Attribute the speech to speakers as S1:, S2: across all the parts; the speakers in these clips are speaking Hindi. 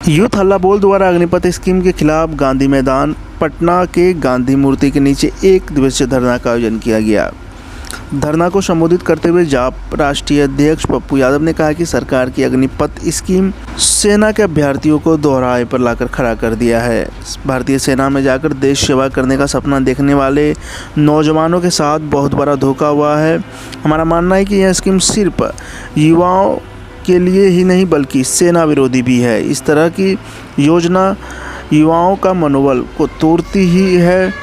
S1: यूथ हल्ला बोल द्वारा अग्निपथ स्कीम के खिलाफ गांधी मैदान पटना के गांधी मूर्ति के नीचे एक दिवसीय धरना का आयोजन किया गया। धरना को संबोधित करते हुए जाप राष्ट्रीय अध्यक्ष पप्पू यादव ने कहा कि सरकार की अग्निपथ स्कीम सेना के अभ्यर्थियों को दोहराए पर लाकर खड़ा कर दिया है। भारतीय सेना में जाकर देश सेवा करने का सपना देखने वाले नौजवानों के साथ बहुत बड़ा धोखा हुआ है। हमारा मानना है कि यह स्कीम सिर्फ युवाओं के लिए ही नहीं बल्कि सेना विरोधी भी है। इस तरह की योजना युवाओं का मनोबल को तोड़ती ही है,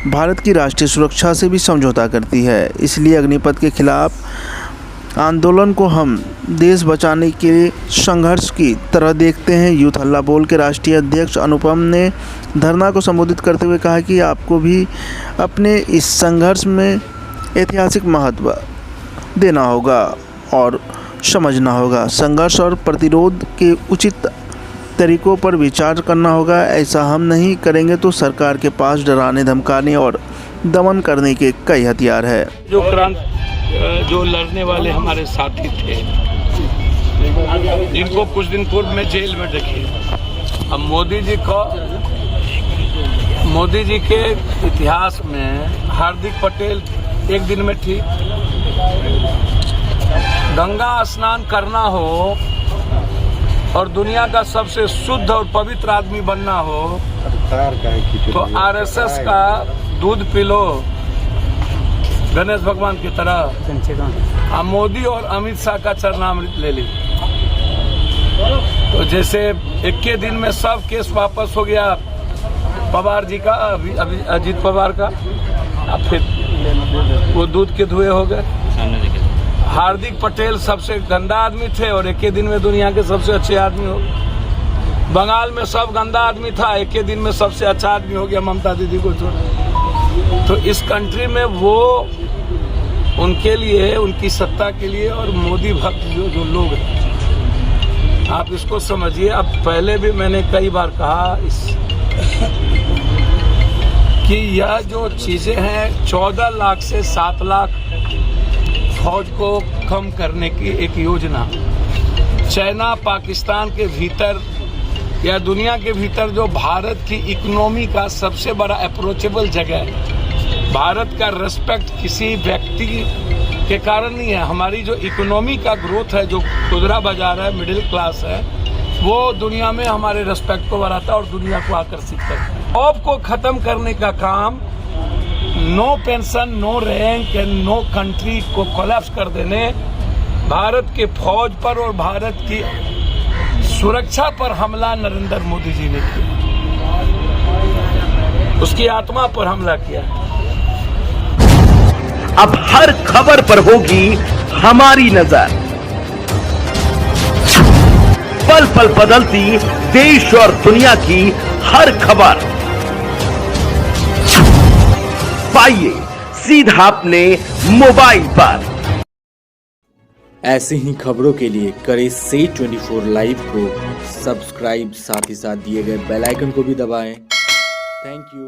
S1: भारत की राष्ट्रीय सुरक्षा से भी समझौता करती है। इसलिए अग्निपथ के खिलाफ आंदोलन को हम देश बचाने के संघर्ष की तरह देखते हैं। यूथ हल्ला बोल के राष्ट्रीय अध्यक्ष अनुपम ने धरना को संबोधित करते हुए कहा कि आपको भी अपने इस संघर्ष में ऐतिहासिक महत्व देना होगा और समझना होगा। संघर्ष और प्रतिरोध के उचित तरीकों पर विचार करना होगा। ऐसा हम नहीं करेंगे तो सरकार के पास डराने, धमकाने और दमन करने के कई हथियार है।
S2: जो लड़ने वाले हमारे साथी थे, जिनको कुछ दिन पूर्व में जेल में रखे, अब मोदी जी के इतिहास में हार्दिक पटेल एक दिन में ठीक गंगा स्नान करना हो और दुनिया का सबसे शुद्ध और पवित्र आदमी बनना हो तो आरएसएस का दूध पी लो गणेश भगवान की तरह। मोदी और अमित शाह का चरणामृत ले ली। तो जैसे 21 दिन में सब केस वापस हो गया, पवार जी का, अभी अजीत पवार का, अब फिर वो दूध के धुएं हो गए। हार्दिक पटेल सबसे गंदा आदमी थे और एक ही दिन में दुनिया के सबसे अच्छे आदमी हो। बंगाल में सब गंदा आदमी था, एक ही दिन में सबसे अच्छा आदमी हो गया ममता दीदी को छोड़। तो इस कंट्री में वो उनके लिए, उनकी सत्ता के लिए और मोदी भक्त जो लोग हैं, आप इसको समझिए। अब पहले भी मैंने कई बार कहा कि यह जो चीजें हैं 14 लाख से 7 लाख फौज को कम करने की एक योजना, चाइना पाकिस्तान के भीतर या दुनिया के भीतर जो भारत की इकोनॉमी का सबसे बड़ा अप्रोचेबल जगह है, भारत का रिस्पेक्ट किसी व्यक्ति के कारण नहीं है। हमारी जो इकोनॉमी का ग्रोथ है, जो खुदरा बाजार है, मिडिल क्लास है, वो दुनिया में हमारे रिस्पेक्ट को बढ़ाता है और दुनिया को आकर्षित करता है। जॉब को खत्म करने का काम, no pension, no rank and no country को कोलैप्स कर देने, भारत के फौज पर और भारत की सुरक्षा पर हमला नरेंद्र मोदी जी ने किया, उसकी आत्मा पर हमला किया।
S3: अब हर खबर पर होगी हमारी नजर, पल पल बदलती देश और दुनिया की हर खबर पाइए सीधा अपने मोबाइल पर।
S4: ऐसी ही खबरों के लिए करें से 24 लाइव को सब्सक्राइब, साथ ही साथ दिए गए बेल आइकन को भी दबाएं। Thank you.